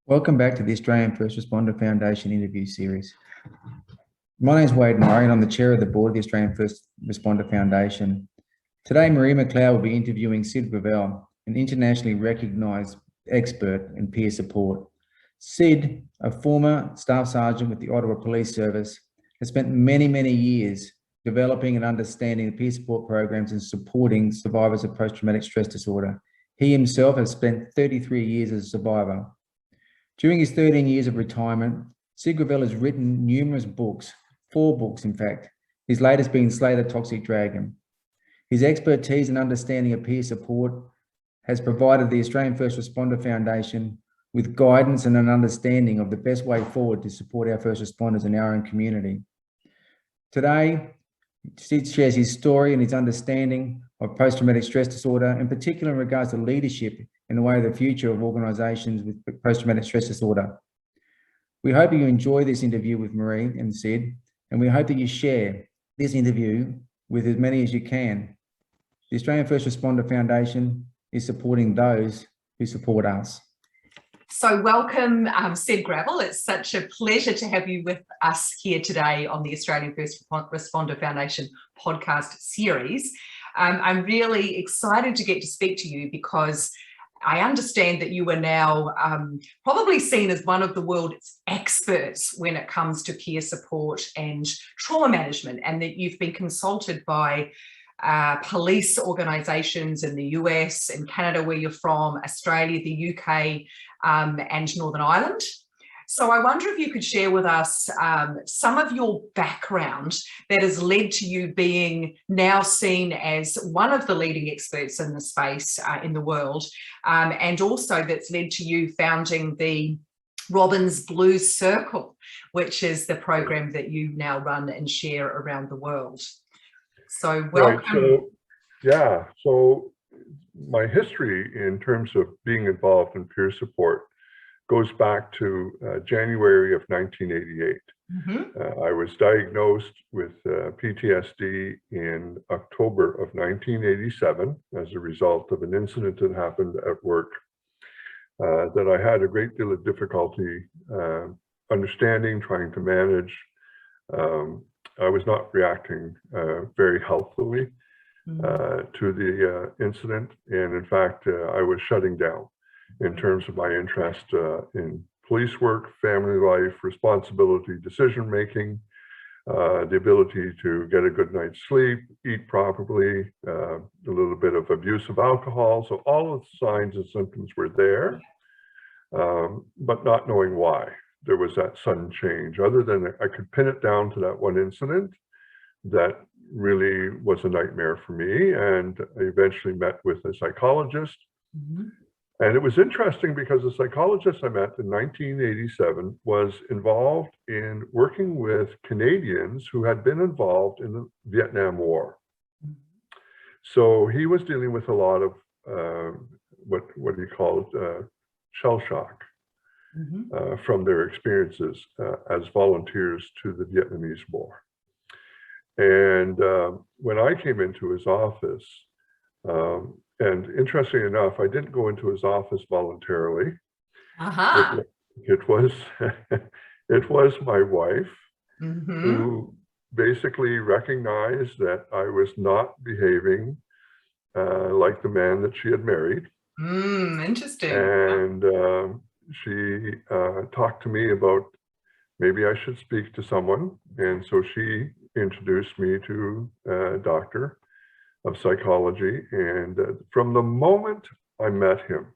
Welcome back to the Australian First Responder Foundation interview series. My name is Wade Murray and I'm the chair of the board of the Australian First Responder Foundation. Today, Marie McLeod will be interviewing Sid Gravel, an internationally recognised expert in peer support. Sid, a former staff sergeant with the Ottawa Police Service, has spent many years developing and understanding the peer support programs and supporting survivors of post-traumatic stress disorder. He himself has spent 33 years as a survivor. During his 13 years of retirement, Sid Gravel has written numerous books, 4 books in fact, his latest being Slay the Toxic Dragon. His expertise and understanding of peer support has provided the Australian First Responder Foundation with guidance and an understanding of the best way forward to support our first responders in our own community. Today, Sid shares his story and his understanding of post-traumatic stress disorder, in particular in regards to leadership in the way of the future of organisations with post-traumatic stress disorder. We hope you enjoy this interview with Marie and Sid, and we hope that you share this interview with as many as you can. The Australian First Responder Foundation is supporting those who support us. So welcome, Sid Gravel. It's such a pleasure to have you with us here today on the Australian First Responder Foundation podcast series. I'm really excited to get to speak to you because I understand that you are now probably seen as one of the world's experts when it comes to peer support and trauma management, and that you've been consulted by police organisations in the US and Canada, where you're from, Australia, the UK, and Northern Ireland. So I wonder if you could share with us some of your background that has led to you being now seen as one of the leading experts in the space in the world, and also that's led to you founding the Robin's Blues Circle, which is the program that you now run and share around the world. So welcome. Right, so my history in terms of being involved in peer support goes back to January of 1988. I was diagnosed with PTSD in October of 1987 as a result of an incident that happened at work that I had a great deal of difficulty understanding, trying to manage. I was not reacting very healthily to the incident, and in fact, I was shutting down in terms of my interest in police work, family life, responsibility, decision-making, the ability to get a good night's sleep, eat properly, a little bit of abuse of alcohol. So all of the signs and symptoms were there, but not knowing why there was that sudden change, other than I could pin it down to that one incident that really was a nightmare for me. And I eventually met with a psychologist. And it was interesting because the psychologist I met in 1987 was involved in working with Canadians who had been involved in the Vietnam War. So he was dealing with a lot of what he called shell shock from their experiences as volunteers to the Vietnamese War. And when I came into his office, and interestingly enough, I didn't go into his office voluntarily. It was it was my wife who basically recognized that I was not behaving like the man that she had married. Interesting. And she talked to me about maybe I should speak to someone, and so she introduced me to a doctor of psychology. And from the moment I met him,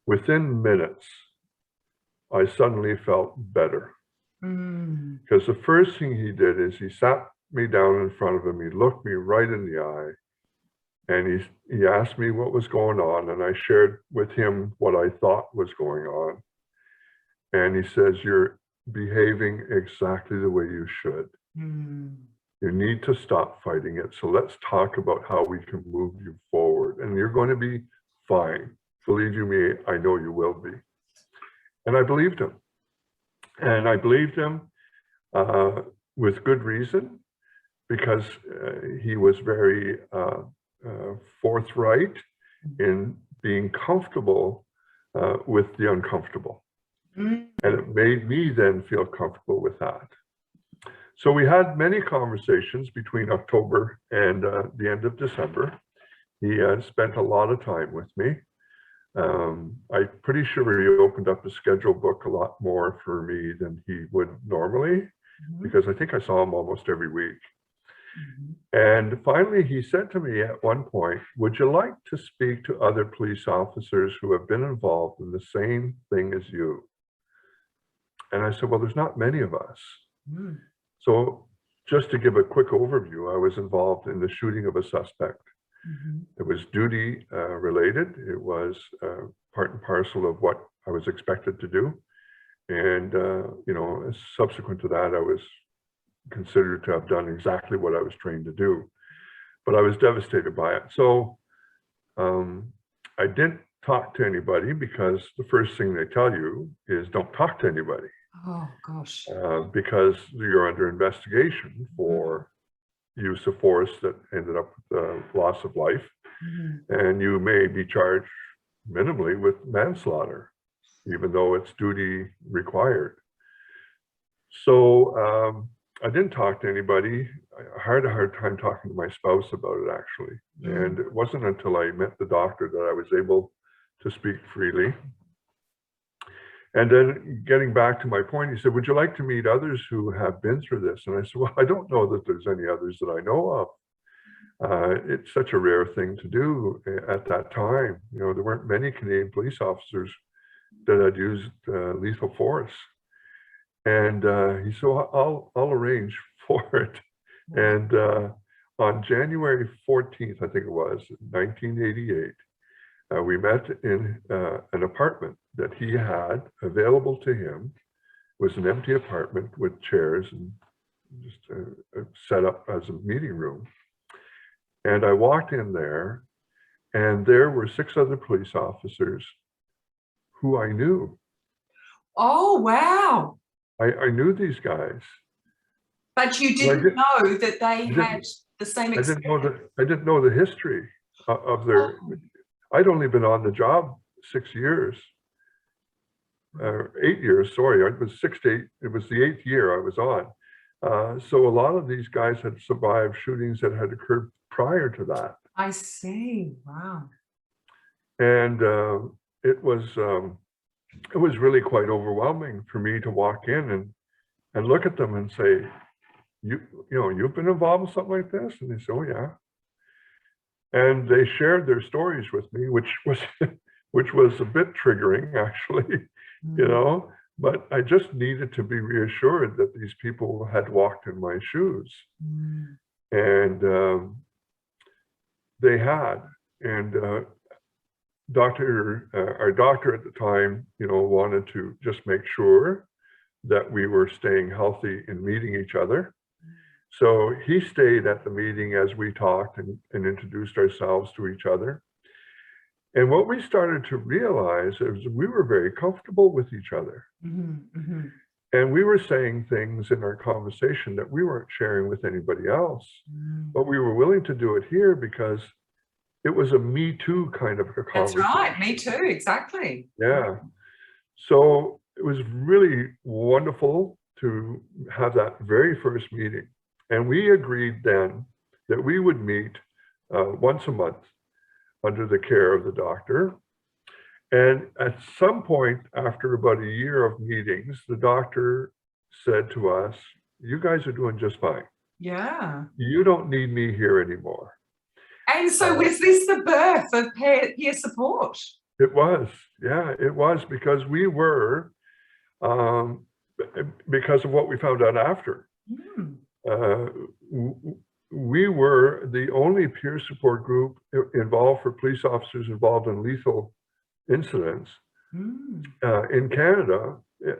within minutes, I suddenly felt better. Because the first thing he did is he sat me down in front of him, he looked me right in the eye, and he asked me what was going on, and I shared with him what I thought was going on. And he says, "You're behaving exactly the way you should. You need to stop fighting it. So let's talk about how we can move you forward. And you're going to be fine. Believe you me, I know you will be." And I believed him. And I believed him with good reason, because he was very forthright in being comfortable with the uncomfortable. Mm. And it made me then feel comfortable with that. So we had many conversations between October and the end of December. He spent a lot of time with me. I'm pretty sure he opened up the schedule book a lot more for me than he would normally, because I think I saw him almost every week. And finally, he said to me at one point, would you like to speak to other police officers who have been involved in the same thing as you? And I said, well, there's not many of us. So just to give a quick overview, I was involved in the shooting of a suspect. It was duty related. It was part and parcel of what I was expected to do. And, you know, subsequent to that, I was considered to have done exactly what I was trained to do. But I was devastated by it. So I didn't talk to anybody, because the first thing they tell you is don't talk to anybody. Oh, gosh. Because you're under investigation for use of force that ended up with the loss of life. And you may be charged minimally with manslaughter, even though it's duty required. So I didn't talk to anybody. I had a hard time talking to my spouse about it, actually. And it wasn't until I met the doctor that I was able to speak freely. And then getting back to my point, he said, would you like to meet others who have been through this? And I said, well, I don't know that there's any others that I know of. It's such a rare thing to do at that time. You know, there weren't many Canadian police officers that had used lethal force. And he said, well, I'll arrange for it. And on January 14th, I think it was, 1988, we met in an apartment that he had available to him. It was an empty apartment with chairs and just set up as a meeting room. And I walked in there, and there were 6 other police officers who I knew. Oh, wow. I knew these guys. But you didn't know that they had the same experience. I didn't know the history of their... I'd only been on the job 6 years, 8 years, sorry. It was 6 to 8, it was the 8th year I was on. So a lot of these guys had survived shootings that had occurred prior to that. I see, wow. And it was really quite overwhelming for me to walk in and look at them and say, you know, you've been involved in something like this? And they said, oh yeah. And they shared their stories with me, which was a bit triggering, actually, you know, but I just needed to be reassured that these people had walked in my shoes. And they had. And our doctor at the time, you know, wanted to just make sure that we were staying healthy and meeting each other. So he stayed at the meeting as we talked and introduced ourselves to each other. And what we started to realize is we were very comfortable with each other. And we were saying things in our conversation that we weren't sharing with anybody else. But we were willing to do it here because it was a Me Too kind of a conversation. That's right, me too, exactly. Yeah. So it was really wonderful to have that very first meeting. And we agreed then that we would meet once a month under the care of the doctor. And at some point after about a year of meetings, the doctor said to us, you guys are doing just fine. Yeah. You don't need me here anymore. And so was this the birth of peer support? It was, yeah, it was, because we were, because of what we found out after. We were the only peer support group involved for police officers involved in lethal incidents in Canada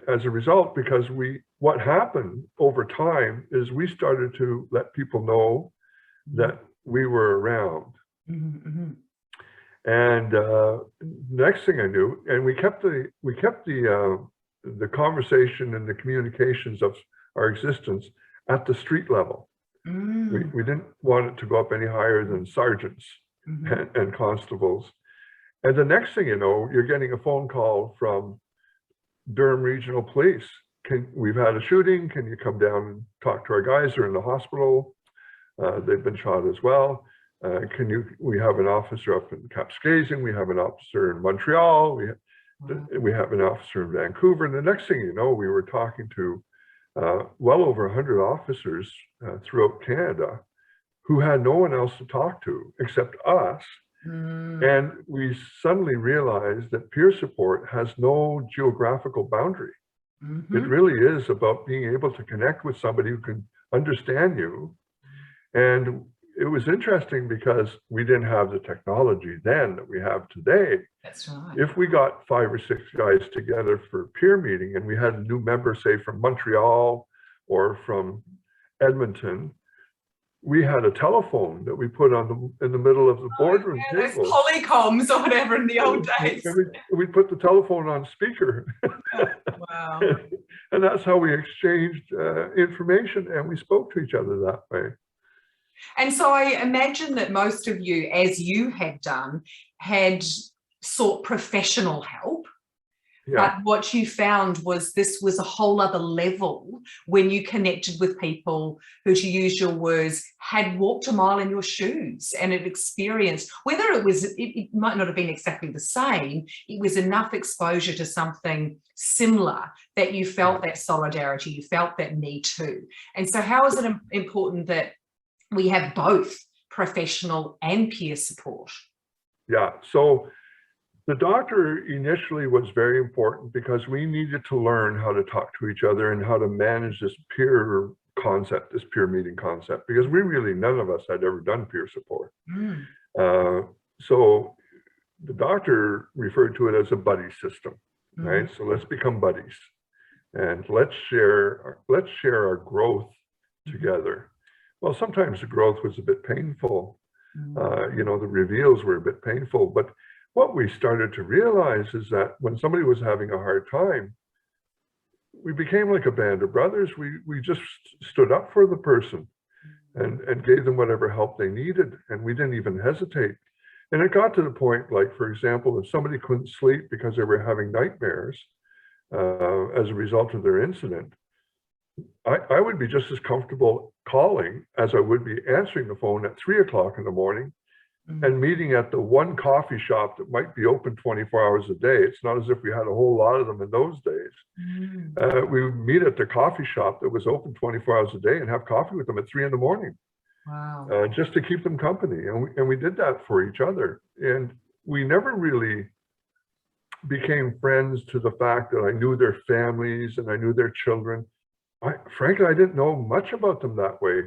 as a result, because what happened over time is we started to let people know that we were around. And next thing I knew, and we kept the conversation and the communications of our existence at the street level. We didn't want it to go up any higher than sergeants and constables. And the next thing you know, you're getting a phone call from Durham Regional Police. We've had a shooting. Can you come down and talk to our guys? They're in the hospital. They've been shot as well. We have an officer up in Kapuskasing. We have an officer in Montreal. We have an officer in Vancouver. And the next thing you know, we were talking to well over 100 officers throughout Canada who had no one else to talk to except us. And we suddenly realized that peer support has no geographical boundary. It really is about being able to connect with somebody who can understand you. And it was interesting because we didn't have the technology then that we have today. That's right. If we got 5 or 6 guys together for a peer meeting and we had a new member, say from Montreal or from Edmonton, we had a telephone that we put in the middle of the boardroom table. Those polycoms or whatever in the old days. We put the telephone on speaker. Wow. And that's how we exchanged information, and we spoke to each other that way. And so I imagine that most of you, as you had done, had sought professional help. Yeah. But what you found was this was a whole other level when you connected with people who, to use your words, had walked a mile in your shoes and had experienced, whether it might not have been exactly the same, it was enough exposure to something similar that you felt that solidarity, you felt that me too. And so how is it important that we have both professional and peer support? Yeah, so the doctor initially was very important because we needed to learn how to talk to each other and how to manage this peer concept, this peer meeting concept, because none of us had ever done peer support. So the doctor referred to it as a buddy system, right? So let's become buddies and let's share our growth together. Well, sometimes the growth was a bit painful. You know, the reveals were a bit painful, but what we started to realize is that when somebody was having a hard time, we became like a band of brothers. We just stood up for the person and gave them whatever help they needed, and we didn't even hesitate. And it got to the point, like, for example, if somebody couldn't sleep because they were having nightmares as a result of their incident, I would be just as comfortable calling as I would be answering the phone at 3 o'clock in the morning and meeting at the one coffee shop that might be open 24 hours a day. It's not as if we had a whole lot of them in those days. We would meet at the coffee shop that was open 24 hours a day and have coffee with them at 3 in the morning. Wow. Just to keep them company. And we did that for each other. And we never really became friends to the fact that I knew their families and I knew their children. Frankly, I didn't know much about them that way.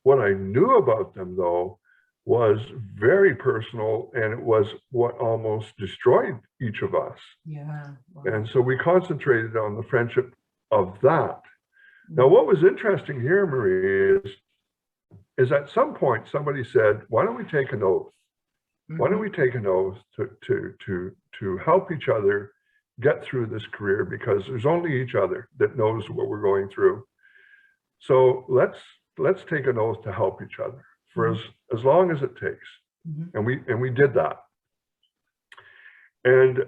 What I knew about them, though, was very personal, and it was what almost destroyed each of us. Yeah. Wow. And so we concentrated on the friendship of that. Now, what was interesting here, Marie, is at some point somebody said, why don't we take an oath? Why don't we take an oath to help each other get through this career, because there's only each other that knows what we're going through. So let's take an oath to help each other for as long as it takes. And we did that. And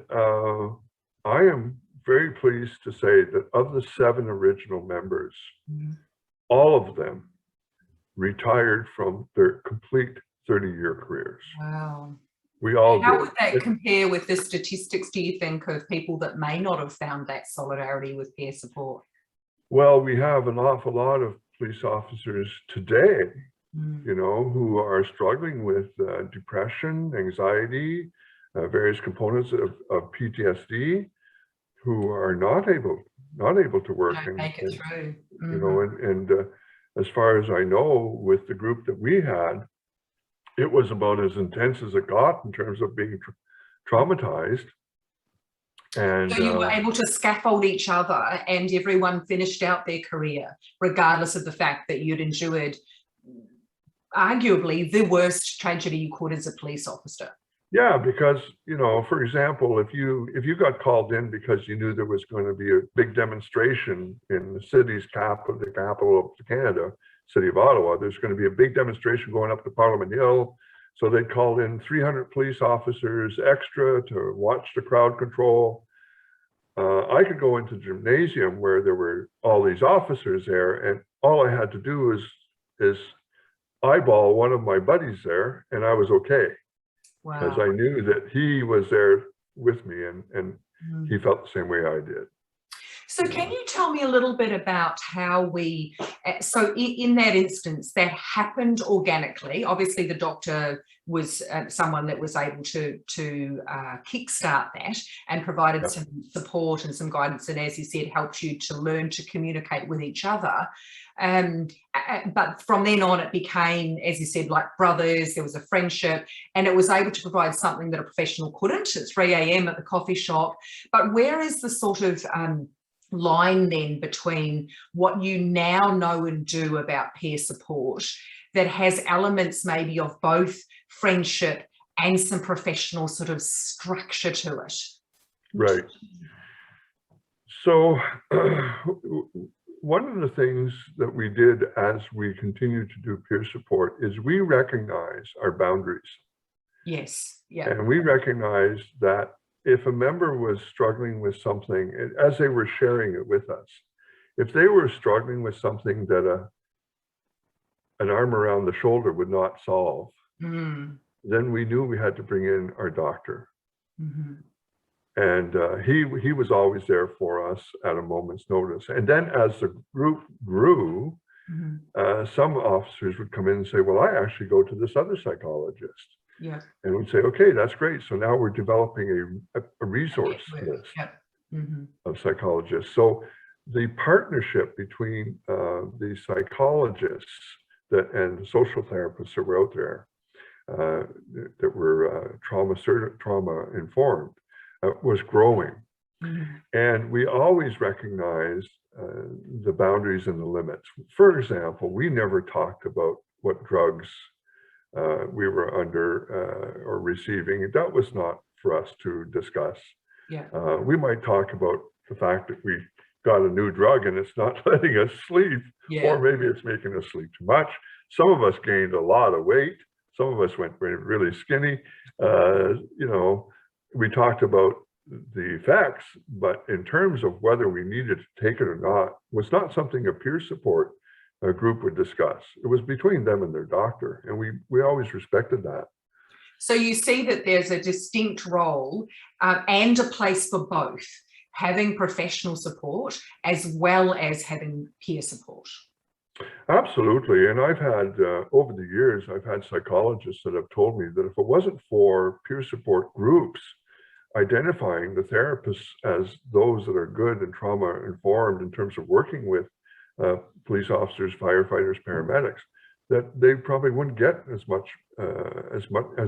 I am very pleased to say that of the 7 original members, all of them retired from their complete 30-year careers. Wow. We all How did. would that compare with the statistics, do you think, of people that may not have found that solidarity with peer support? Well, we have an awful lot of police officers today, you know, who are struggling with depression, anxiety, various components of PTSD, who are not able to work Don't make it through. You know, and as far as I know, with the group that we had, it was about as intense as it got in terms of being traumatized. And so you were able to scaffold each other, and everyone finished out their career, regardless of the fact that you'd endured arguably the worst tragedy you could as a police officer. Yeah, because, you know, for example, if you got called in because you knew there was going to be a big demonstration in the city's capital, the capital of Canada, city of Ottawa, there's going to be a big demonstration going up to Parliament Hill. So they called in 300 police officers extra to watch the crowd control. I could go into the gymnasium where there were all these officers there, and all I had to do is eyeball one of my buddies there, and I was okay. Wow. Because I knew that he was there with me, and he felt the same way I did. So can you tell me a little bit about how so in that instance, that happened organically? Obviously, the doctor was someone that was able to kickstart that and provided some support and some guidance, and as you said, helped you to learn to communicate with each other. But from then on, it became, as you said, like brothers. There was a friendship, and it was able to provide something that a professional couldn't at 3 a.m. at the coffee shop. But where is the sort of line then between what you now know and do about peer support that has elements maybe of both friendship and some professional sort of structure to it? Right. So one of the things that we did as we continued to do peer support is we recognize our boundaries. Yes. Yeah. And we recognized that if a member was struggling with something, as they were sharing it with us, if they were struggling with something that an arm around the shoulder would not solve, then we knew we had to bring in our doctor. And he was always there for us at a moment's notice. And then as the group grew, some officers would come in and say, well, I actually go to this other psychologist. Yeah. And we'd say, okay, that's great. So now we're developing a resource list of psychologists. So the partnership between the psychologists and the social therapists that were out there that were trauma informed was growing. And we always recognized the boundaries and the limits. For example, we never talked about what drugs we were under or receiving. That was not for us to discuss. We might talk about the fact that we got a new drug and it's not letting us sleep, or maybe it's making us sleep too much. Some of us gained a lot of weight. Some of us went really skinny. We talked about the effects, but in terms of whether we needed to take it or not, was not something a peer support group would discuss. It was between them and their doctor, and we always respected that. So you see that there's a distinct role and a place for both, having professional support as well as having peer support. Absolutely. And I've had, over the years, I've had psychologists that have told me that if it wasn't for peer support groups identifying the therapists as those that are good and trauma informed in terms of working with police officers, firefighters, paramedics, that they probably wouldn't get as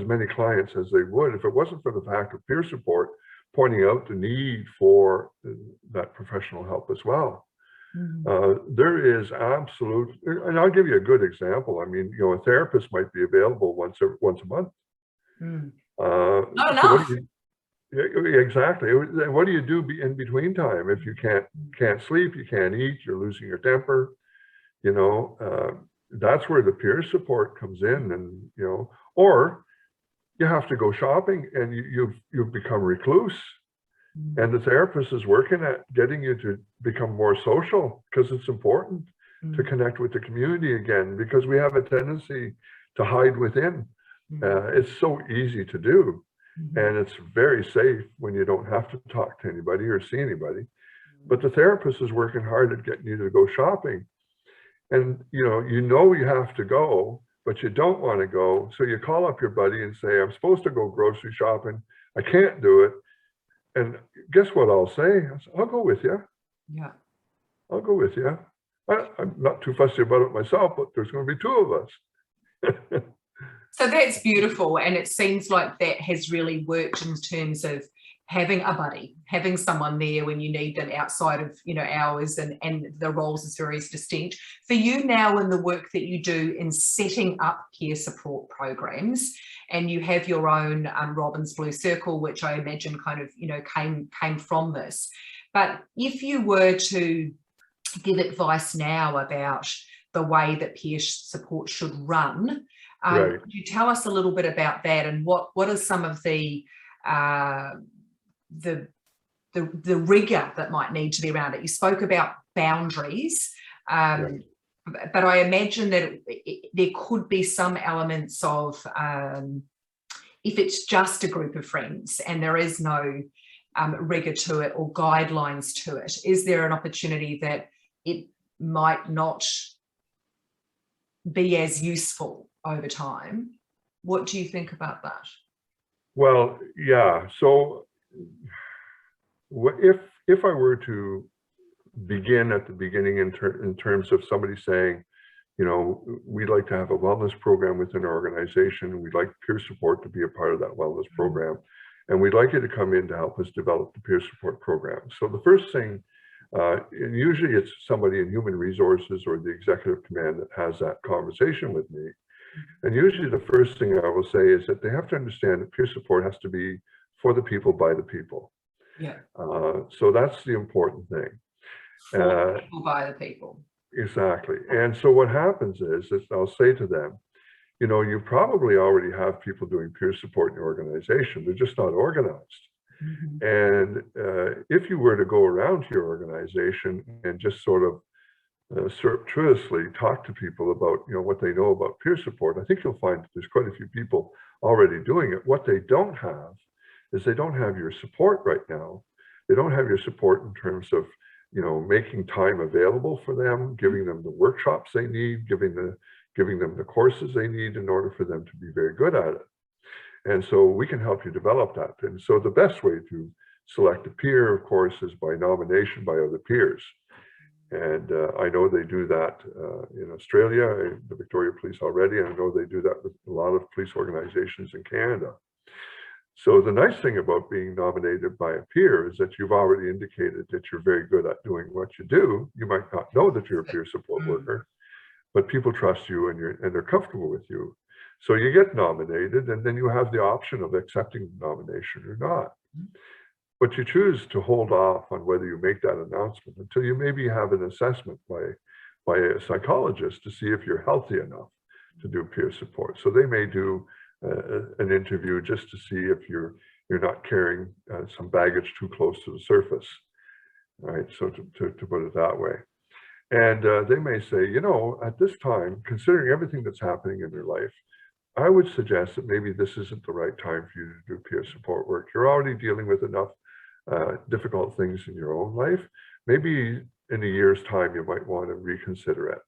many clients as they would if it wasn't for the fact of peer support pointing out the need for that professional help as well. There is absolute, and I'll give you a good example. I mean, a therapist might be available once a month. Not enough. Exactly. What do you do in between time if you can't sleep, you can't eat, you're losing your temper? That's where the peer support comes in, and or you have to go shopping and you've become recluse, and the therapist is working at getting you to become more social, because it's important to connect with the community again, because we have a tendency to hide within. It's so easy to do. And it's very safe when you don't have to talk to anybody or see anybody. But the therapist is working hard at getting you to go shopping. And you have to go, but you don't want to go. So you call up your buddy and say, I'm supposed to go grocery shopping. I can't do it. And guess what I'll say? I'll go with you. Yeah. I'll go with you. I'm not too fussy about it myself, but there's going to be two of us. So that's beautiful. And it seems like that has really worked in terms of having a buddy, having someone there when you need them outside of, hours, and the roles is very distinct. For you now in the work that you do in setting up peer support programs, and you have your own Robin's Blue Circle, which I imagine kind of, came from this. But if you were to give advice now about the way that peer support should run, Right. Could you tell us a little bit about that, and what are some of the rigor that might need to be around it? You spoke about boundaries, Right. but I imagine that there could be some elements of, if it's just a group of friends and there is no rigor to it or guidelines to it, is there an opportunity that it might not be as useful over time? What do you think about that? Well, yeah. So if I were to begin at the beginning in terms of somebody saying, you know, we'd like to have a wellness program within our organization, we'd like peer support to be a part of that wellness program, and we'd like you to come in to help us develop the peer support program. So the first thing, and usually it's somebody in human resources or the executive command that has that conversation with me. And usually the first thing I will say is that they have to understand that peer support has to be for the people, by the people. Yeah. So that's the important thing. For the people, by the people. Exactly. And so what happens is I'll say to them, you know, you probably already have people doing peer support in your organization. They're just not organized. Mm-hmm. And if you were to go around to your organization and just sort of surreptitiously talk to people about, you know, what they know about peer support, I think you'll find that there's quite a few people already doing it. What they don't have is they don't have your support right now. They don't have your support in terms of, you know, making time available for them, giving them the workshops they need, giving them the courses they need in order for them to be very good at it. And so we can help you develop that. And so the best way to select a peer, of course, is by nomination by other peers. And I know they do that in Australia, the Victoria Police already, and I know they do that with a lot of police organizations in Canada. So the nice thing about being nominated by a peer is that you've already indicated that you're very good at doing what you do. You might not know that you're a peer support worker, but people trust you and they're comfortable with you. So you get nominated, and then you have the option of accepting the nomination or not. But you choose to hold off on whether you make that announcement until you maybe have an assessment by a psychologist to see if you're healthy enough to do peer support. So they may do an interview just to see if you're not carrying some baggage too close to the surface, right? So to put it that way. And they may say, you know, at this time, considering everything that's happening in your life, I would suggest that maybe this isn't the right time for you to do peer support work. You're already dealing with enough difficult things in your own life. Maybe in a year's time, you might want to reconsider it.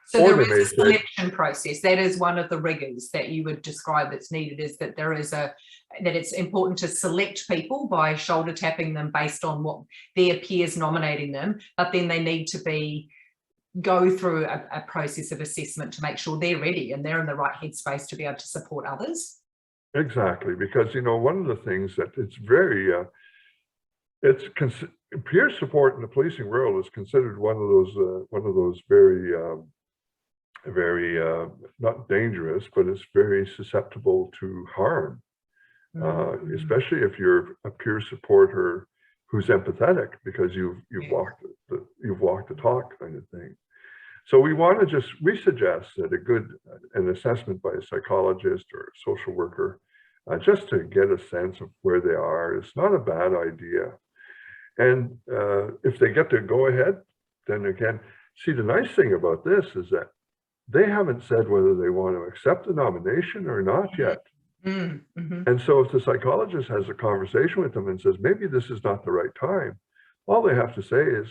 So there is a selection process. That is one of the rigors that you would describe that's needed, is that there is that it's important to select people by shoulder tapping them based on what their peers nominating them, but then they need to go through a process of assessment to make sure they're ready and they're in the right headspace to be able to support others. Exactly, because, you know, one of the things that it's very, peer support in the policing world is considered one of those very not dangerous, but it's very susceptible to harm, especially if you're a peer supporter who's empathetic, because you've walked the talk kind of thing. So we suggest that an assessment by a psychologist or a social worker, just to get a sense of where they are, is not a bad idea. And if they get to go ahead, then again, see, the nice thing about this is that they haven't said whether they want to accept the nomination or not yet. Mm-hmm. And so if the psychologist has a conversation with them and says, maybe this is not the right time, all they have to say is,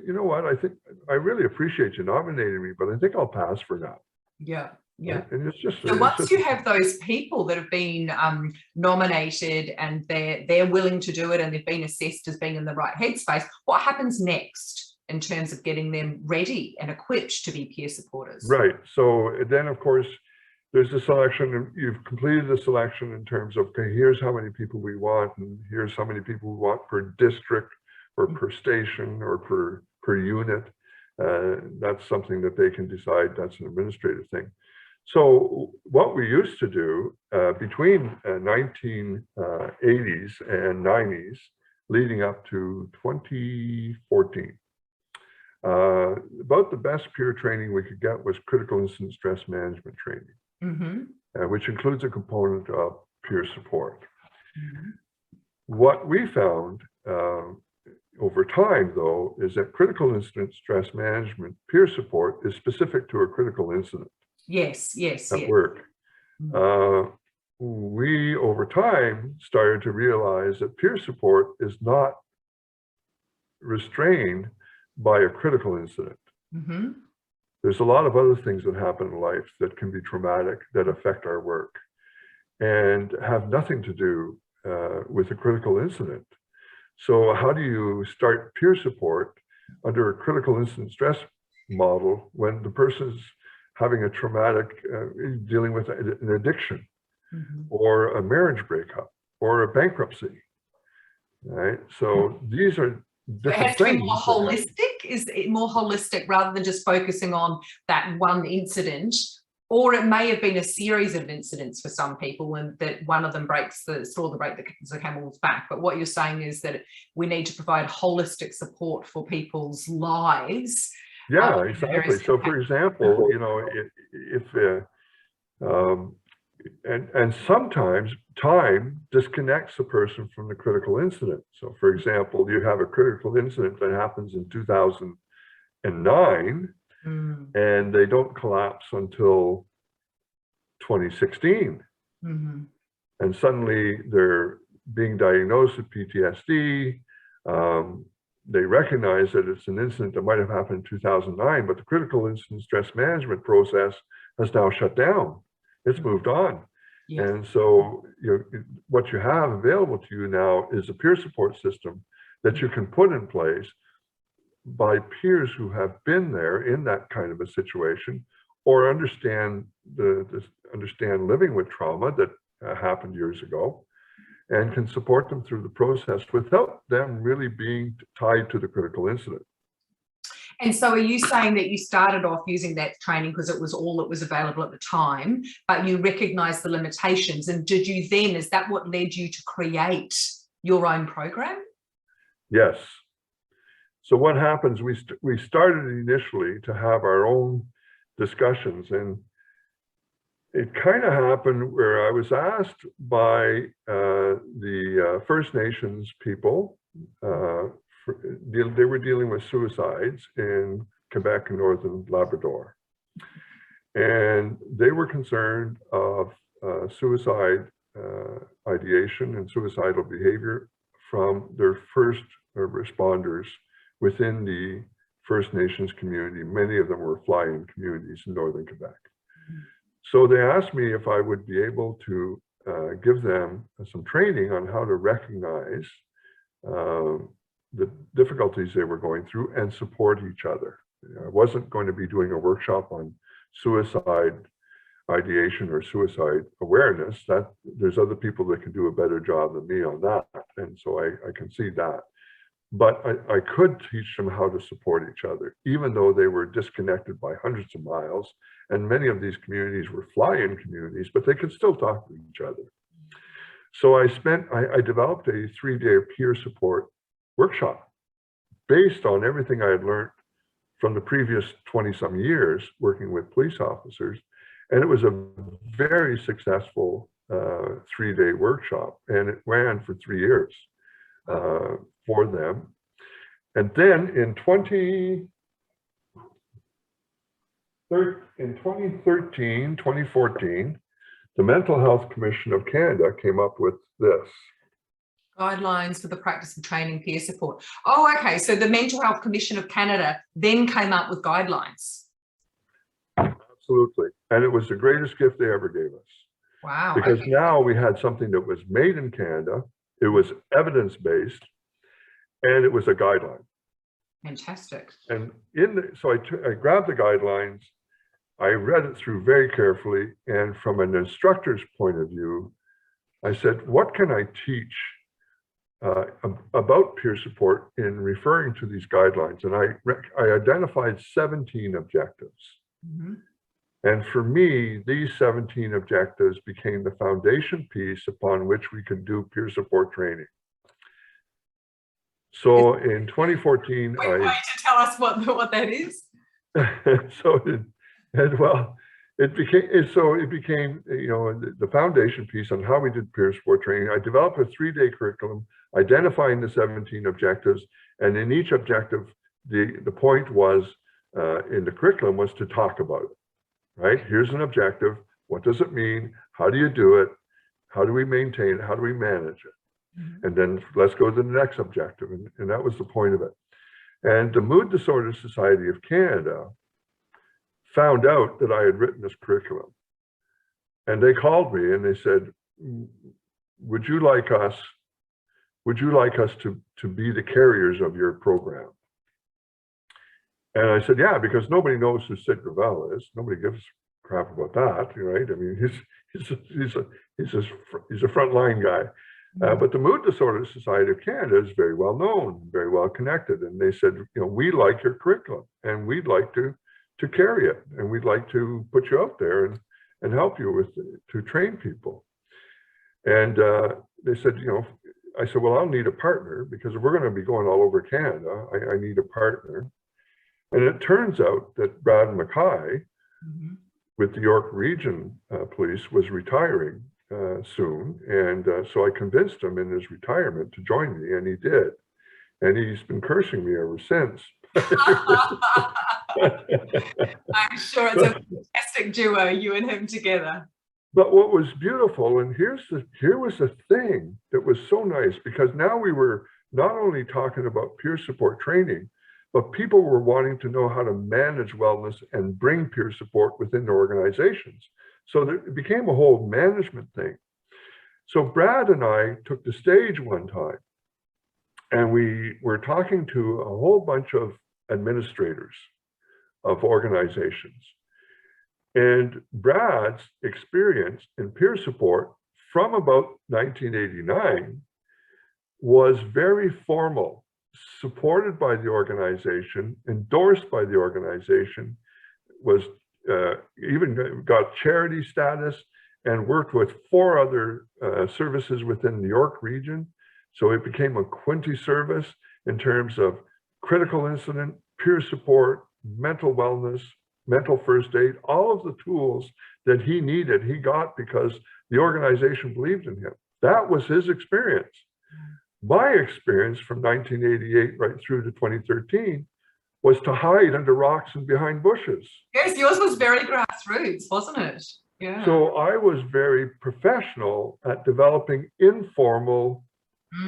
you know what, I think I really appreciate you nominating me, but I think I'll pass for now. Yeah. Yeah. And it's just, so once you have those people that have been nominated and they're willing to do it and they've been assessed as being in the right headspace, what happens next in terms of getting them ready and equipped to be peer supporters? Right. So then, of course, there's the selection. You've completed the selection in terms of, okay, here's how many people we want, and here's how many people we want per district or per station or per unit. That's something that they can decide. That's an administrative thing. So what we used to do between 1980s and 90s, leading up to 2014, about the best peer training we could get was critical incident stress management training. which includes a component of peer support. Mm-hmm. What we found over time, though, is that critical incident stress management peer support is specific to a critical incident. Yes, yes, at yes. work. We, over time, started to realize that peer support is not restrained by a critical incident. Mm-hmm. There's a lot of other things that happen in life that can be traumatic, that affect our work, and have nothing to do with a critical incident. So how do you start peer support under a critical incident stress model when the person's having a traumatic, dealing with an addiction, or a marriage breakup, or a bankruptcy, right? So these are different it has to be things. more holistic. Is it more holistic rather than just focusing on that one incident? Or it may have been a series of incidents for some people, and that one of them breaks the camel's back. But what you're saying is that we need to provide holistic support for people's lives. Yeah, exactly. So, for example, you know, and sometimes time disconnects a person from the critical incident. So, for example, you have a critical incident that happens in 2009. And they don't collapse until 2016. And suddenly they're being diagnosed with PTSD. They recognize that it's an incident that might have happened in 2009, but the critical incident stress management process has now shut down. It's moved on. Yeah. And so what you have available to you now is a peer support system that you can put in place by peers who have been there in that kind of a situation, or understand living with trauma that happened years ago, and can support them through the process without them really being tied to the critical incident. And so are you saying that you started off using that training because it was all that was available at the time, but you recognized the limitations? And did you then, is that what led you to create your own program? Yes. So what happens, we started initially to have our own discussions, and it kind of happened where I was asked by the First Nations people, they were dealing with suicides in Quebec and Northern Labrador. And they were concerned of suicide ideation and suicidal behavior from their first responders within the First Nations community. Many of them were fly-in communities in Northern Quebec. So they asked me if I would be able to give them some training on how to recognize the difficulties they were going through and support each other. I wasn't going to be doing a workshop on suicide ideation or suicide awareness. That there's other people that can do a better job than me on that, and so I concede that. But I could teach them how to support each other, even though they were disconnected by hundreds of miles, and many of these communities were fly-in communities, but they could still talk to each other. So I developed a 3-day peer support workshop based on everything I had learned from the previous 20-some years working with police officers. And it was a very successful 3-day workshop, and it ran for 3 years. For them. And then in 2014, the Mental Health Commission of Canada came up with this. Guidelines for the practice of training peer support. Oh, okay. So the Mental Health Commission of Canada then came up with guidelines. Absolutely. And it was the greatest gift they ever gave us. Wow. Because now we had something that was made in Canada, it was evidence-based, and it was a guideline. Fantastic. And so I grabbed the guidelines, I read it through very carefully, and from an instructor's point of view, I said, what can I teach about peer support in referring to these guidelines? And I identified 17 objectives. And for me, these 17 objectives became the foundation piece upon which we could do peer support training. So in 2014, Wait to tell us what that is. So it became, you know, the foundation piece on how we did peer support training. I developed a 3-day curriculum identifying the 17 objectives, and in each objective, the point was in the curriculum was to talk about it, right? Here's an objective. What does it mean? How do you do it? How do we maintain it? How do we manage it? Mm-hmm. And then let's go to the next objective. And that was the point of it. And the Mood Disorder Society of Canada found out that I had written this curriculum. And they called me and they said, would you like us to be the carriers of your program? And I said, yeah, because nobody knows who Sid Gravel is. Nobody gives a crap about that, right? I mean, he's a frontline guy. But the Mood Disorder Society of Canada is very well known, very well connected. And they said, you know, we like your curriculum and we'd like to carry it. And we'd like to put you out there and help you to train people. And they said, you know, I said, well, I'll need a partner because if we're going to be going all over Canada, I need a partner. And it turns out that Brad Mackay with the York Region Police was retiring soon. And so I convinced him in his retirement to join me, and he did. And he's been cursing me ever since. I'm sure it's a fantastic duo, you and him together. But what was beautiful, and here was the thing that was so nice, because now we were not only talking about peer support training, but people were wanting to know how to manage wellness and bring peer support within their organizations. So it became a whole management thing. So Brad and I took the stage one time, and we were talking to a whole bunch of administrators of organizations. And Brad's experience in peer support from about 1989 was very formal, supported by the organization, endorsed by the organization, was even got charity status, and worked with 4 other services within the York region. So it became a Quinty service in terms of critical incident, peer support, mental wellness, mental first aid, all of the tools that he needed, he got because the organization believed in him. That was his experience. My experience from 1988 right through to 2013 was to hide under rocks and behind bushes. Yes, yours was very grassroots, wasn't it? Yeah. So I was very professional at developing informal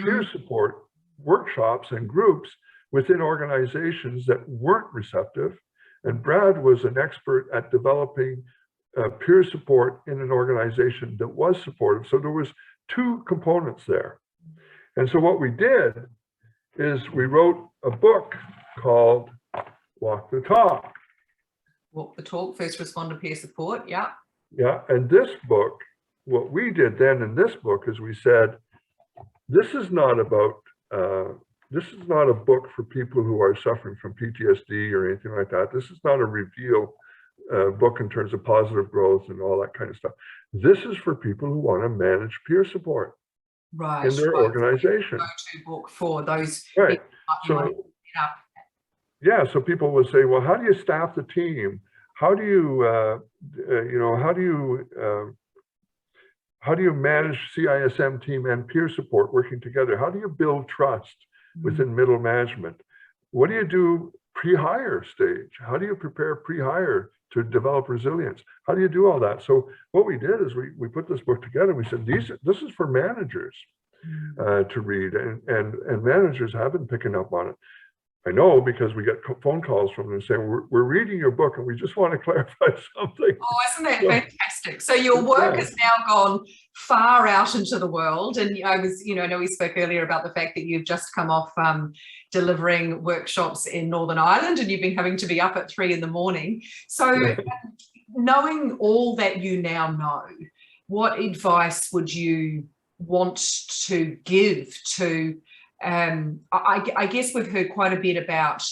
peer support workshops and groups within organizations that weren't receptive. And Brad was an expert at developing peer support in an organization that was supportive. So there was 2 components there. And so what we did is we wrote a book called Walk the Talk. Walk the Talk, First Responder Peer Support, yeah. Yeah, and this book, what we did then in this book is we said, this is not about, this is not a book for people who are suffering from PTSD or anything like that. This is not a reveal book in terms of positive growth and all that kind of stuff. This is for people who want to manage peer support in their organization. Go-to book for those. Right. So, yeah, so people will say, well, how do you staff the team? How do you, you know, how do you manage CISM team and peer support working together? How do you build trust within middle management? What do you do pre-hire stage? How do you prepare pre-hire to develop resilience? How do you do all that? So what we did is we put this book together and we said, this is for managers to read, and managers have been picking up on it. I know because we get phone calls from them saying, we're reading your book and we just want to clarify something. Oh, isn't that fantastic? So your work has now gone far out into the world. And I was, you know, I know we spoke earlier about the fact that you've just come off delivering workshops in Northern Ireland and you've been having to be up at 3 in. So knowing all that you now know, what advice would you want to give to I guess we've heard quite a bit about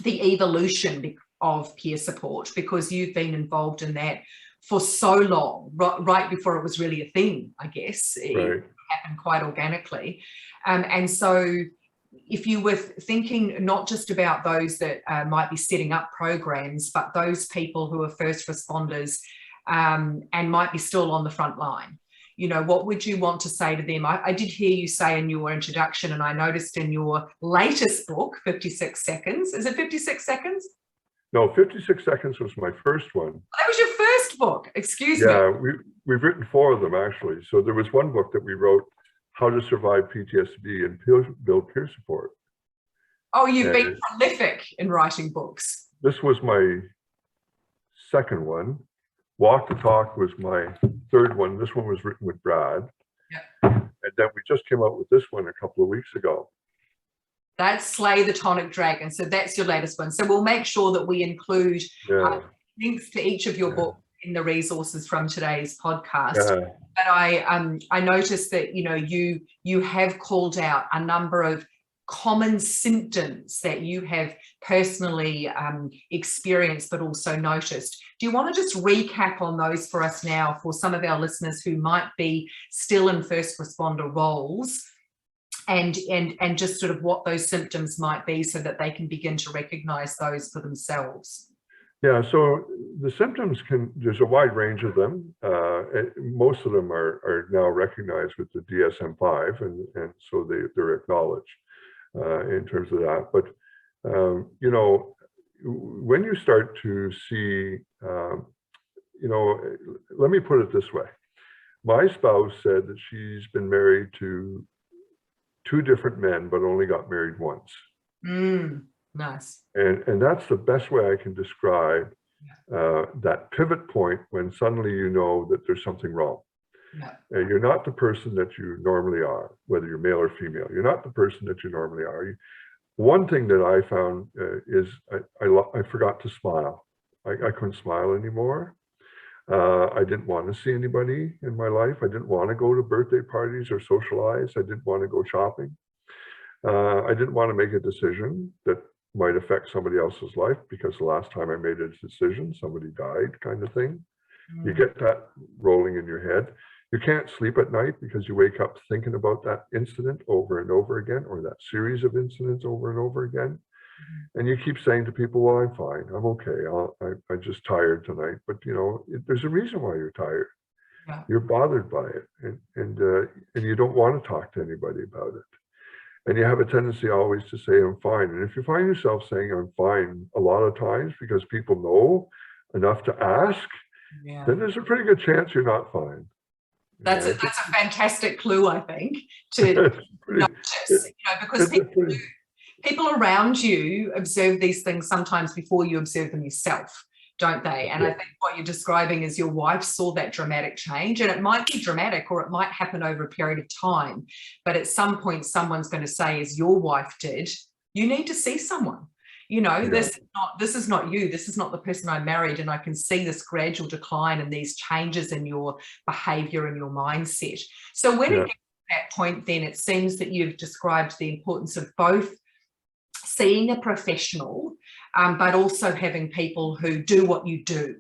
the evolution of peer support because you've been involved in that for so long, right before it was really a thing, I guess. It happened quite organically. And so if you were thinking not just about those that might be setting up programs, but those people who are first responders and might be still on the front line, you know, what would you want to say to them? I did hear you say in your introduction, and I noticed in your latest book, 56 Seconds, is it 56 Seconds? No, 56 Seconds was my first one. That was your first book, excuse me. Yeah, we've written 4 of them actually. So there was one book that we wrote, How to Survive PTSD and Build Peer Support. Oh, you've been prolific in writing books. This was my second one. Walk the Talk was my third one. This one was written with Brad. Yeah. And then we just came out with this one a couple of weeks ago. That's Slay the Tonic Dragon. So that's your latest one. So we'll make sure that we include links to each of your books in the resources from today's podcast. Yeah. But I noticed that, you know, you have called out a number of common symptoms that you have personally experienced but also noticed. Do you want to just recap on those for us now for some of our listeners who might be still in first responder roles, and just sort of what those symptoms might be so that they can begin to recognize those for themselves? Yeah, so the symptoms there's a wide range of them. Most of them are now recognized with the DSM-5, and so they're acknowledged in terms of that. But, you know, when you start to see, you know, let me put it this way. My spouse said that she's been married to 2 different men, but only got married once. Nice. And that's the best way I can describe that pivot point when suddenly you know that there's something wrong. Yeah. And you're not the person that you normally are, whether you're male or female. You're not the person that you normally are. One thing that I found is I forgot to smile. I couldn't smile anymore. I didn't want to see anybody in my life. I didn't want to go to birthday parties or socialize. I didn't want to go shopping. I didn't want to make a decision that might affect somebody else's life, because the last time I made a decision, somebody died, kind of thing. You get that rolling in your head. You can't sleep at night because you wake up thinking about that incident over and over again, or that series of incidents over and over again. And you keep saying to people, well, I'm fine, I'm okay, I'm just tired tonight. But you know, there's a reason why you're tired. Yeah. You're bothered by it, and you don't want to talk to anybody about it. And you have a tendency always to say, I'm fine. And if you find yourself saying I'm fine a lot of times because people know enough to ask, then there's a pretty good chance you're not fine. That's a fantastic clue, I think, to notice, you know, because people around you observe these things sometimes before you observe them yourself, don't they? And I think what you're describing is your wife saw that dramatic change, and it might be dramatic or it might happen over a period of time. But at some point, someone's going to say, as your wife did, you need to see someone. You know, this is not you. This is not the person I married. And I can see this gradual decline and these changes in your behavior and your mindset. So when it gets to that point, then it seems that you've described the importance of both seeing a professional, but also having people who do what you do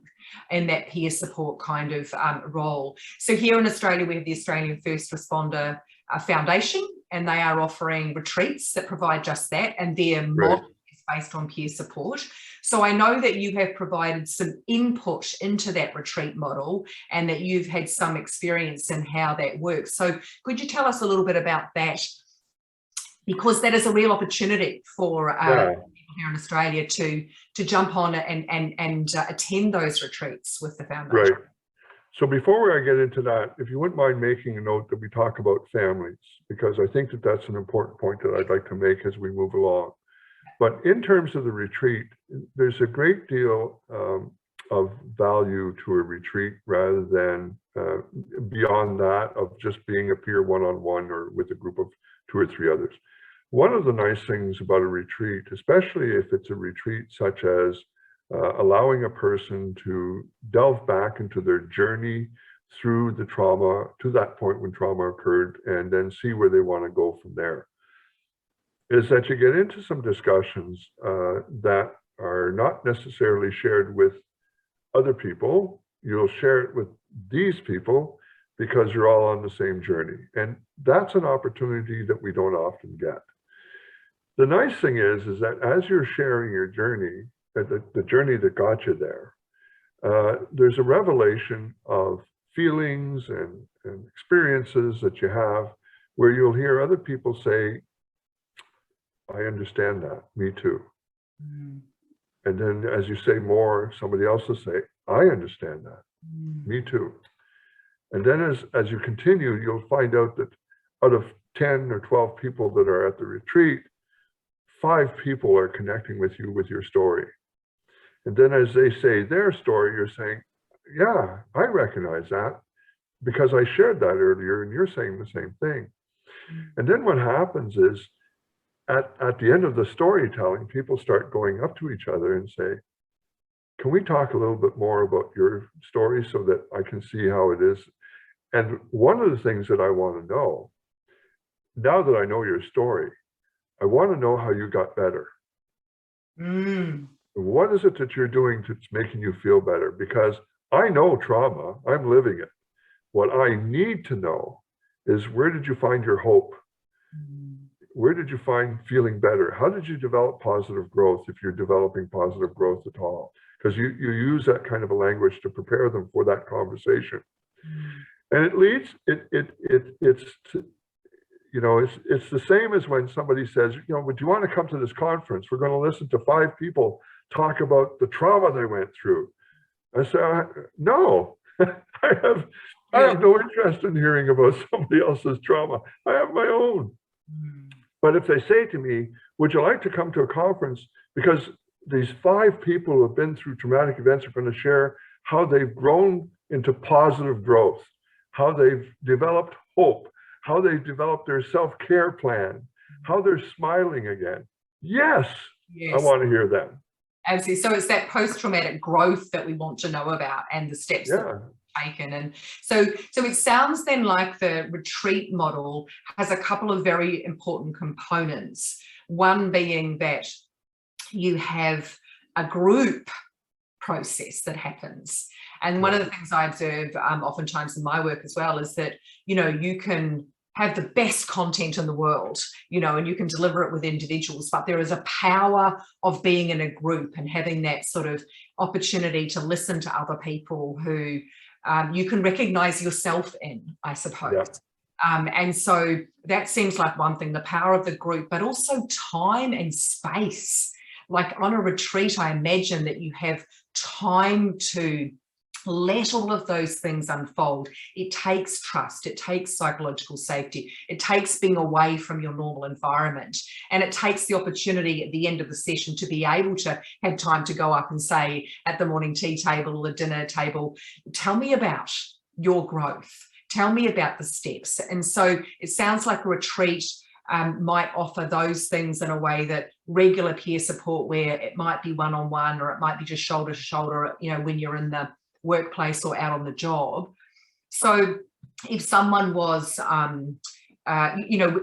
in that peer support kind of role. So here in Australia, we have the Australian First Responder Foundation, and they are offering retreats that provide just that, and their model is based on peer support. So I know that you have provided some input into that retreat model and that you've had some experience in how that works. So could you tell us a little bit about that? Because that is a real opportunity for people here in Australia to jump on and attend those retreats with the foundation. Right. So before I get into that, if you wouldn't mind making a note that we talk about families, because I think that that's an important point that I'd like to make as we move along. But in terms of the retreat, there's a great deal of value to a retreat rather than beyond that of just being a peer one-on-one or with a group of 2 or 3 others. One of the nice things about a retreat, especially if it's a retreat such as allowing a person to delve back into their journey through the trauma to that point when trauma occurred, and then see where they want to go from there, is that you get into some discussions that are not necessarily shared with other people. You'll share it with these people because you're all on the same journey. And that's an opportunity that we don't often get. The nice thing is that as you're sharing your journey, the journey that got you there, there's a revelation of feelings and experiences that you have where you'll hear other people say, I understand that, me too. Mm. And then as you say more, somebody else will say, I understand that, me too. And then as you continue, you'll find out that out of 10 or 12 people that are at the retreat, 5 people are connecting with you with your story. And then as they say their story, you're saying, yeah, I recognize that because I shared that earlier and you're saying the same thing. And then what happens is at the end of the storytelling, people start going up to each other and say, can we talk a little bit more about your story so that I can see how it is? And one of the things that I want to know, now that I know your story, I want to know how you got better. What is it that you're doing that's making you feel better? Because I know trauma, I'm living it. What I need to know is, where did you find your hope? Where did you find feeling better? How did you develop positive growth, if you're developing positive growth at all? Because you use that kind of a language to prepare them for that conversation. And it leads, it's the same as when somebody says, would you want to come to this conference? We're going to listen to 5 people talk about the trauma they went through. I say, no, I have no interest in hearing about somebody else's trauma. I have my own. But if they say to me, would you like to come to a conference? Because these 5 people who have been through traumatic events are going to share how they've grown into positive growth, how they've developed hope, how they've developed their self-care plan, how they're smiling again. Yes, I want to hear them. Absolutely. So it's that post-traumatic growth that we want to know about, and the steps that we've taken. And so it sounds then like the retreat model has a couple of very important components. One being that you have a group process that happens. And one of the things I observe oftentimes in my work as well is that, you can have the best content in the world, and you can deliver it with individuals, but there is a power of being in a group and having that sort of opportunity to listen to other people who you can recognize yourself in, I suppose. And so that seems like one thing, the power of the group, but also time and space. Like on a retreat, I imagine that you have time to let all of those things unfold. It takes trust, it takes psychological safety, it takes being away from your normal environment, and it takes the opportunity at the end of the session to be able to have time to go up and say at the morning tea table or the dinner table, tell me about your growth, tell me about the steps. And so it sounds like a retreat might offer those things in a way that regular peer support, where it might be one-on-one or it might be just shoulder to shoulder, when you're in the workplace or out on the job. So if someone was,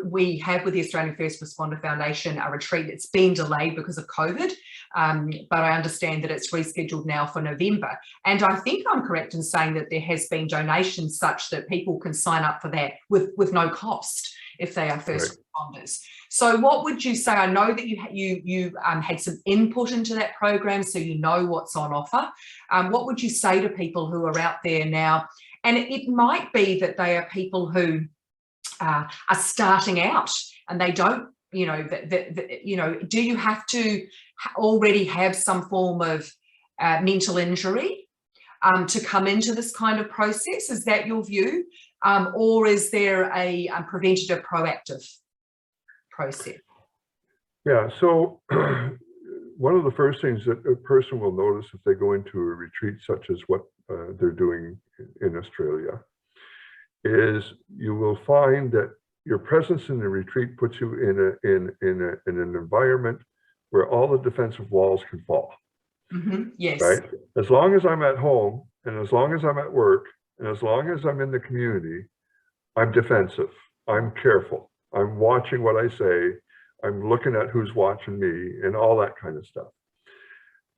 we have with the Australian First Responder Foundation a retreat that's been delayed because of COVID, but I understand that it's rescheduled now for November. And I think I'm correct in saying that there has been donations such that people can sign up for that with no cost if they are first responders. So what would you say? I know that you had some input into that program, so you know what's on offer. What would you say to people who are out there now? And it might be that they are people who are starting out and they don't, do you have to already have some form of mental injury to come into this kind of process? Is that your view? Or is there a preventative, proactive process? Yeah, so one of the first things that a person will notice if they go into a retreat such as what they're doing in Australia is you will find that your presence in the retreat puts you in an environment where all the defensive walls can fall. Yes. Right? As long as I'm at home and as long as I'm at work and as long as I'm in the community, I'm defensive, I'm careful, I'm watching what I say, I'm looking at who's watching me and all that kind of stuff.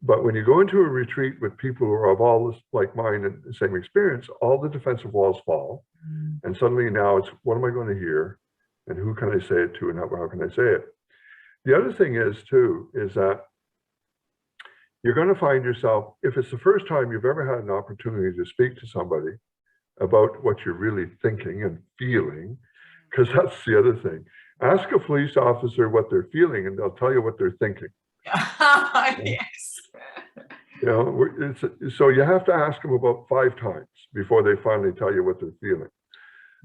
But when you go into a retreat with people who are of all this like mine and the same experience, all the defensive walls fall. And suddenly now it's, what am I going to hear? And who can I say it to? And how can I say it? The other thing is too, is that you're going to find yourself, if it's the first time you've ever had an opportunity to speak to somebody about what you're really thinking and feeling, because that's the other thing. Ask a police officer what they're feeling and they'll tell you what they're thinking. Yes. You know, so you have to ask them about 5 times before they finally tell you what they're feeling.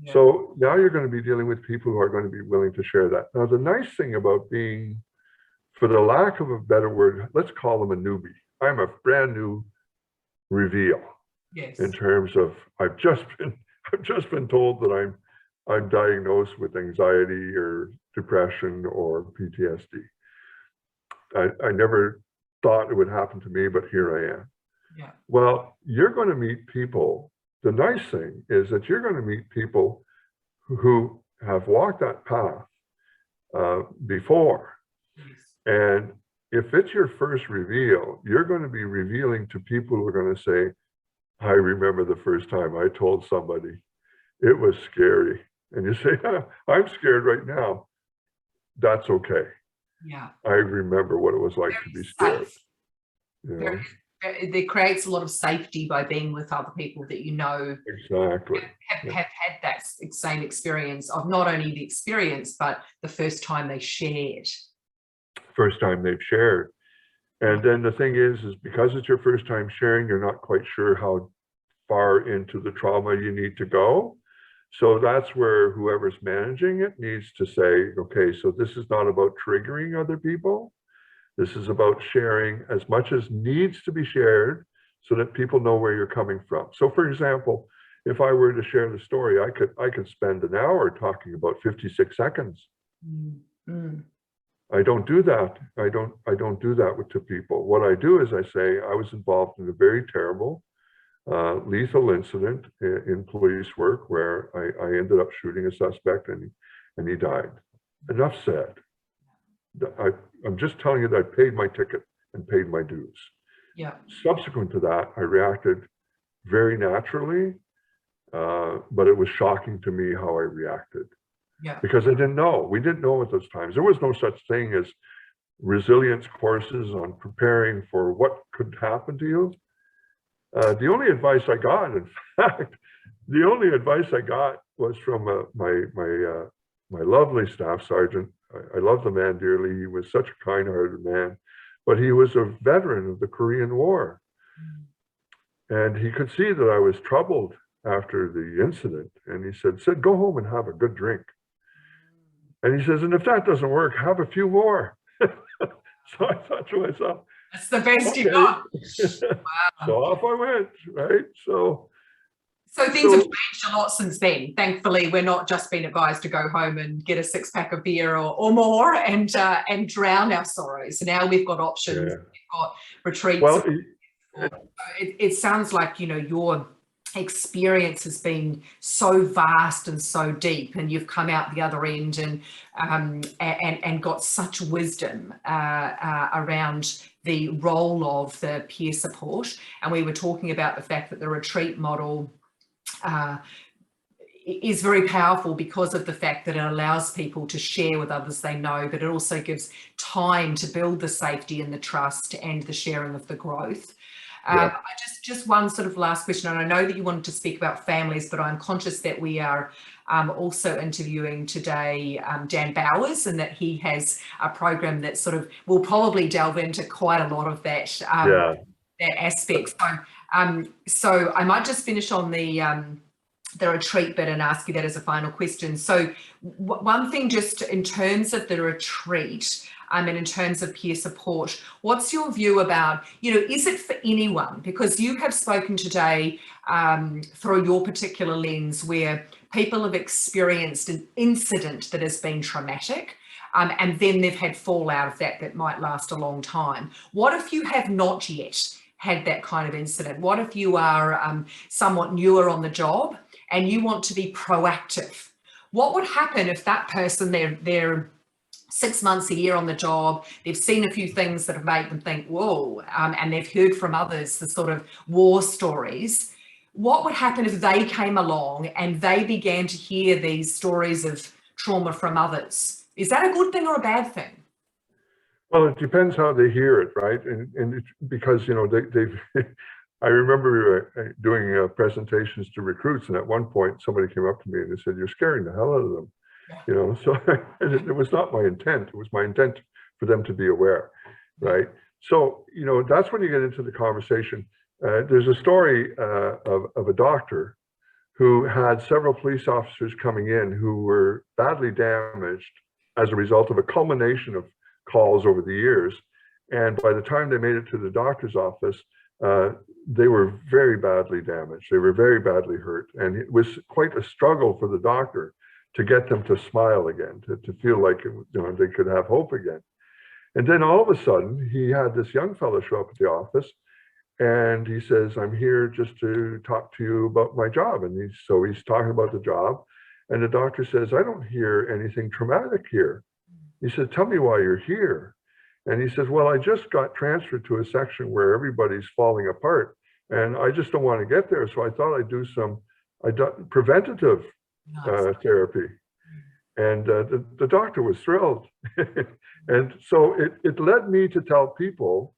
Yeah. So now you're going to be dealing with people who are going to be willing to share that. Now, the nice thing about being, for the lack of a better word, let's call them a newbie. I'm a brand new reveal. Yes. In terms of, I've just been told that I'm diagnosed with anxiety or depression or PTSD. I never thought it would happen to me, but here I am. Yeah. Well, you're going to meet people. The nice thing is that you're going to meet people who have walked that path before. Yes. And if it's your first reveal, you're going to be revealing to people who are going to say, I remember the first time I told somebody, it was scary. And you say, I'm scared right now. That's okay. Yeah. I remember what it was like to be scared. You know? It creates a lot of safety by being with other people that you know exactly have had that same experience of not only the experience, but the first time they shared. First time they've shared. And then the thing is because it's your first time sharing, you're not quite sure how far into the trauma you need to go. So that's where whoever's managing it needs to say, okay, so this is not about triggering other people. This is about sharing as much as needs to be shared so that people know where you're coming from. So for example, if I were to share the story, I could spend an hour talking about 56 seconds. Mm-hmm. I don't do that. I don't do that to people. What I do is I say I was involved in a very terrible lethal incident in police work where I ended up shooting a suspect and he died. Enough said. I'm just telling you that I paid my ticket and paid my dues. Yeah. Subsequent to that, I reacted very naturally, but it was shocking to me how I reacted. Yeah. Because I didn't know. We didn't know at those times. There was no such thing as resilience courses on preparing for what could happen to you. The only advice I got, in fact, the only advice I got was from my lovely staff sergeant. I love the man dearly. He was such a kind-hearted man, but he was a veteran of the Korean War. And he could see that I was troubled after the incident. And he said, Sid, go home and have a good drink. And he says, and if that doesn't work, have a few more. So I thought to myself, that's the best you got. Wow. So off I went, right? So things have changed a lot since then. Thankfully, we're not just being advised to go home and get a 6-pack of beer or more and drown our sorrows. So now we've got options. Yeah. We've got retreats. Well, it sounds like, you know, your experience has been so vast and so deep, and you've come out the other end and got such wisdom around the role of the peer support. And we were talking about the fact that the retreat model is very powerful because of the fact that it allows people to share with others they know, but it also gives time to build the safety and the trust and the sharing of the growth. Yeah. Just one sort of last question, and I know that you wanted to speak about families, but I'm conscious that we are also interviewing today Dan Bowers, and that he has a program that sort of will probably delve into quite a lot of that, that aspect. So I might just finish on the retreat bit and ask you that as a final question. So one thing, just in terms of the retreat, and in terms of peer support, what's your view about, you know, is it for anyone? Because you have spoken today through your particular lens where people have experienced an incident that has been traumatic, and then they've had fallout of that might last a long time. What if you have not yet had that kind of incident? What if you are somewhat newer on the job and you want to be proactive? What would happen if that person, they're 6 months, a year on the job, they've seen a few things that have made them think, whoa, and they've heard from others the sort of war stories. What would happen if they came along and they began to hear these stories of trauma from others? Is that a good thing or a bad thing? Well, it depends how they hear it, right? And it's because, you know, they've, I remember doing presentations to recruits, and at one point somebody came up to me and they said, "You're scaring the hell out of them." You know, so it was not my intent. It was my intent for them to be aware, right? So, you know, that's when you get into the conversation. There's a story of a doctor who had several police officers coming in who were badly damaged as a result of a culmination of calls over the years. And by the time they made it to the doctor's office, they were very badly damaged. They were very badly hurt. And it was quite a struggle for the doctor to get them to smile again, to feel like, you know, they could have hope again. And then all of a sudden, he had this young fellow show up at the office, and he says, "I'm here just to talk to you about my job." And he's talking about the job. And the doctor says, "I don't hear anything traumatic here." He said, "Tell me why you're here." And he says, "Well, I just got transferred to a section where everybody's falling apart, and I just don't want to get there. So I thought I'd do some preventative therapy." And the doctor was thrilled. And so it led me to tell people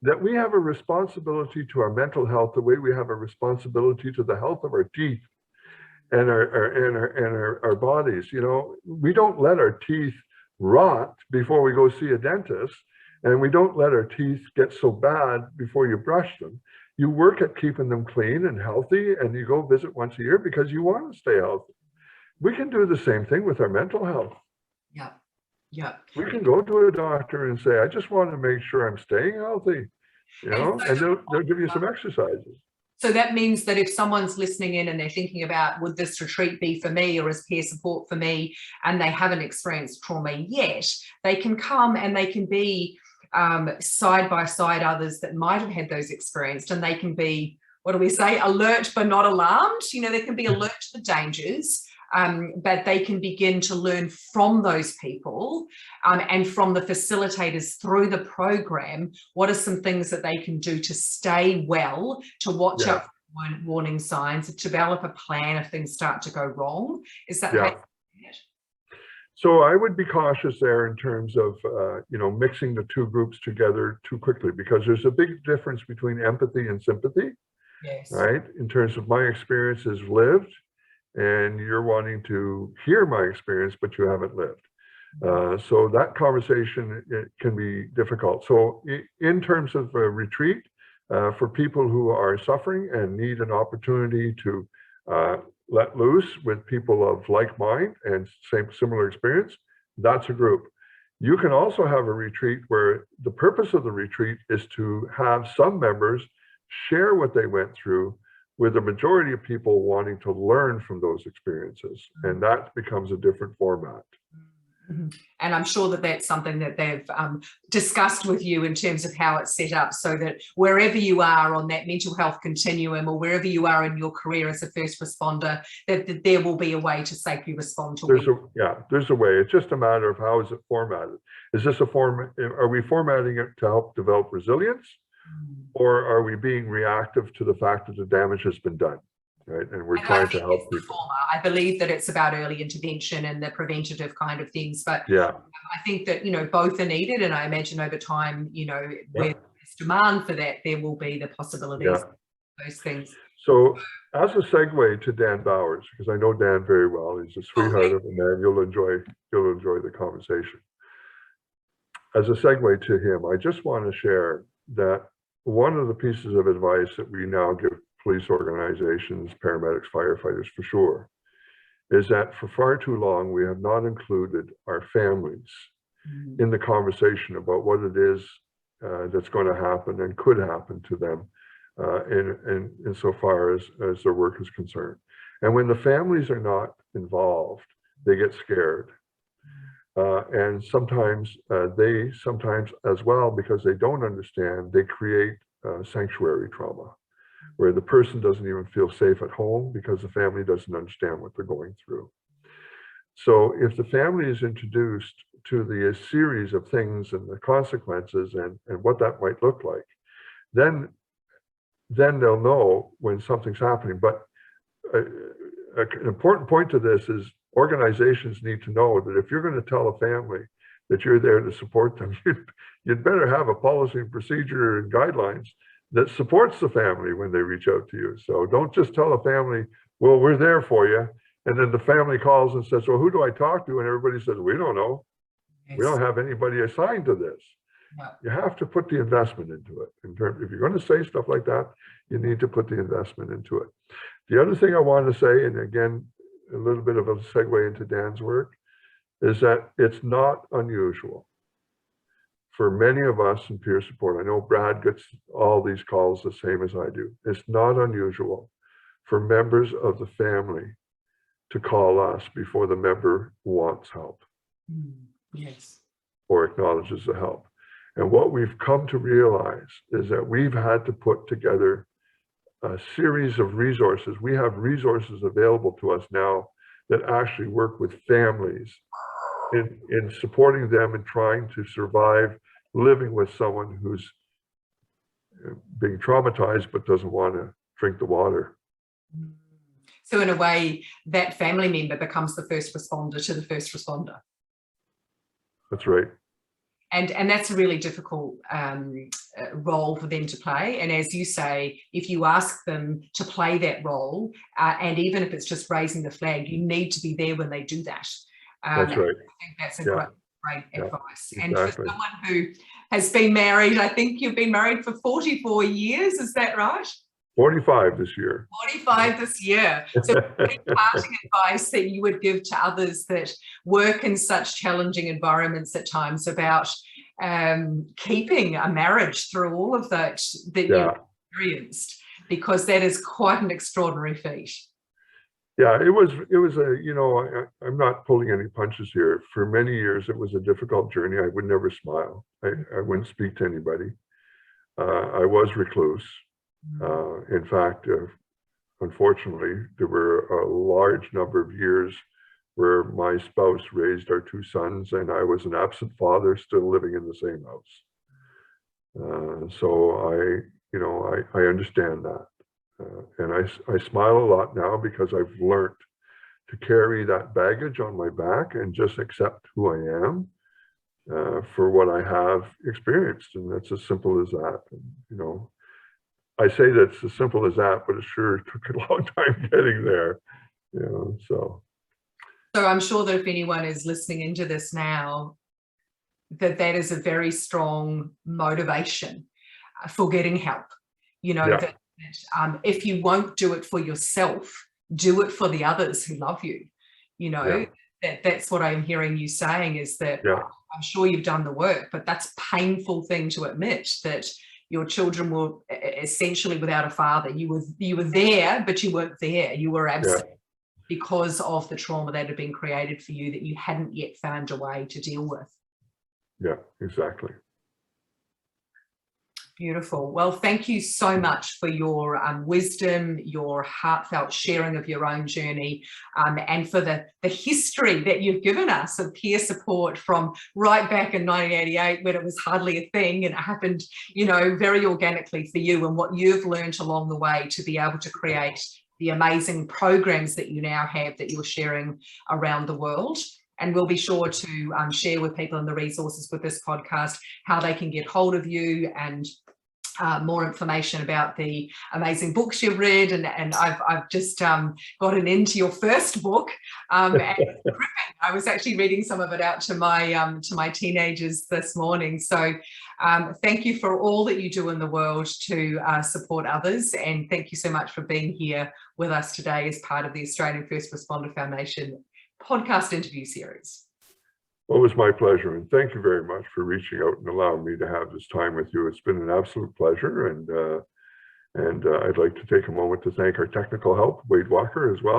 that we have a responsibility to our mental health the way we have a responsibility to the health of our teeth and our bodies. You know, we don't let our teeth rot before we go see a dentist, and we don't let our teeth get so bad before you brush them. You work at keeping them clean and healthy, and you go visit once a year because you want to stay healthy. We can do the same thing with our mental health. Yeah. Yeah. We can go to a doctor and say, "I just want to make sure I'm staying healthy," you know, and they'll give you some exercises. So that means that if someone's listening in and they're thinking about, would this retreat be for me, or is peer support for me, and they haven't experienced trauma yet, they can come and they can be side by side others that might have had those experienced, and they can be, what do we say, alert but not alarmed. You know, they can be alert to the dangers, but they can begin to learn from those people and from the facilitators through the program. What are some things that they can do to stay well, to watch out for warning signs, to develop a plan if things start to go wrong? Is that how you So I would be cautious there in terms of, you know, mixing the two groups together too quickly, because there's a big difference between empathy and sympathy, right? In terms of my experience is lived, and you're wanting to hear my experience, but you haven't lived. So that conversation, it can be difficult. So in terms of a retreat, for people who are suffering and need an opportunity to let loose with people of like mind and similar experience, that's a group. You can also have a retreat where the purpose of the retreat is to have some members share what they went through, with the majority of people wanting to learn from those experiences. And that becomes a different format. And I'm sure that that's something that they've discussed with you in terms of how it's set up, so that wherever you are on that mental health continuum, or wherever you are in your career as a first responder, that there will be a way to safely respond to it. There's a way. It's just a matter of how is it formatted. Is this a form? Are we formatting it to help develop resilience? Or are we being reactive to the fact that the damage has been done, right? And we're trying to help people. I believe that it's about early intervention and the preventative kind of things, but I think that, you know, both are needed, and I imagine over time, you know, where there's demand for that, there will be the possibilities of those things. So as a segue to Dan Bowers, because I know Dan very well, he's a sweetheart of a man. You'll enjoy the conversation. As a segue to him, I just want to share that one of the pieces of advice that we now give police organizations, paramedics, firefighters for sure, is that for far too long, we have not included our families in the conversation about what it is that's going to happen and could happen to them in so far as their work is concerned. And when the families are not involved, they get scared. And sometimes as well, because they don't understand, they create sanctuary trauma, where the person doesn't even feel safe at home because the family doesn't understand what they're going through. So if the family is introduced to the series of things and the consequences and what that might look like, then they'll know when something's happening. But an important point to this is organizations need to know that if you're going to tell a family that you're there to support them, you'd better have a policy and procedure and guidelines that supports the family when they reach out to you. So don't just tell a family, well, we're there for you. And then the family calls and says, well, who do I talk to? And everybody says, we don't know. Yes. We don't have anybody assigned to this. Yeah. You have to put the investment into it. If you're going to say stuff like that, you need to put the investment into it. The other thing I wanted to say, and again, a little bit of a segue into Dan's work, is that it's not unusual for many of us in peer support. I know Brad gets all these calls the same as I do. It's not unusual for members of the family to call us before the member wants help. Yes. Or acknowledges the help. And what we've come to realize is that we've had to put together a series of resources. We have resources available to us now that actually work with families in supporting them and trying to survive living with someone who's being traumatized but doesn't want to drink the water. So in a way, that family member becomes the first responder to the first responder. That's right. And that's a really difficult role for them to play. And as you say, if you ask them to play that role, and even if it's just raising the flag, you need to be there when they do that. That's right. I think that's a great advice. Exactly. And for someone who has been married, I think you've been married for 44 years, is that right? 45 this year. 45 this year. So any parting advice that you would give to others that work in such challenging environments at times about keeping a marriage through all of that you experienced, because that is quite an extraordinary feat. Yeah, it was a, you know, I'm not pulling any punches here. For many years, it was a difficult journey. I would never smile. I wouldn't speak to anybody. I was recluse. In fact, unfortunately, there were a large number of years where my spouse raised our two sons and I was an absent father still living in the same house. So I understand that. And I smile a lot now because I've learned to carry that baggage on my back and just accept who I am for what I have experienced. And that's as simple as that. And, you know, I say that's as simple as that, but it sure took a long time getting there, you know, so. So I'm sure that if anyone is listening into this now, that is a very strong motivation for getting help, you know, that if you won't do it for yourself, do it for the others who love you, you know, that's what I'm hearing you saying is that I'm sure you've done the work, but that's a painful thing to admit that your children were essentially without a father. You were there, but you weren't there. You were absent because of the trauma that had been created for you that you hadn't yet found a way to deal with. Yeah, exactly. Beautiful. Well, thank you so much for your wisdom, your heartfelt sharing of your own journey, and for the history that you've given us of peer support from right back in 1988 when it was hardly a thing and it happened, you know, very organically for you, and what you've learned along the way to be able to create the amazing programs that you now have that you're sharing around the world. And we'll be sure to share with people in the resources with this podcast how they can get hold of you and more information about the amazing books you've read. And I've just gotten into your first book. And I was actually reading some of it out to my teenagers this morning. So thank you for all that you do in the world to support others. And thank you so much for being here with us today as part of the Australian First Responder Foundation podcast interview series. Well, it was my pleasure, and thank you very much for reaching out and allowing me to have this time with you. It's been an absolute pleasure, and I'd like to take a moment to thank our technical help, Wade Walker, as well.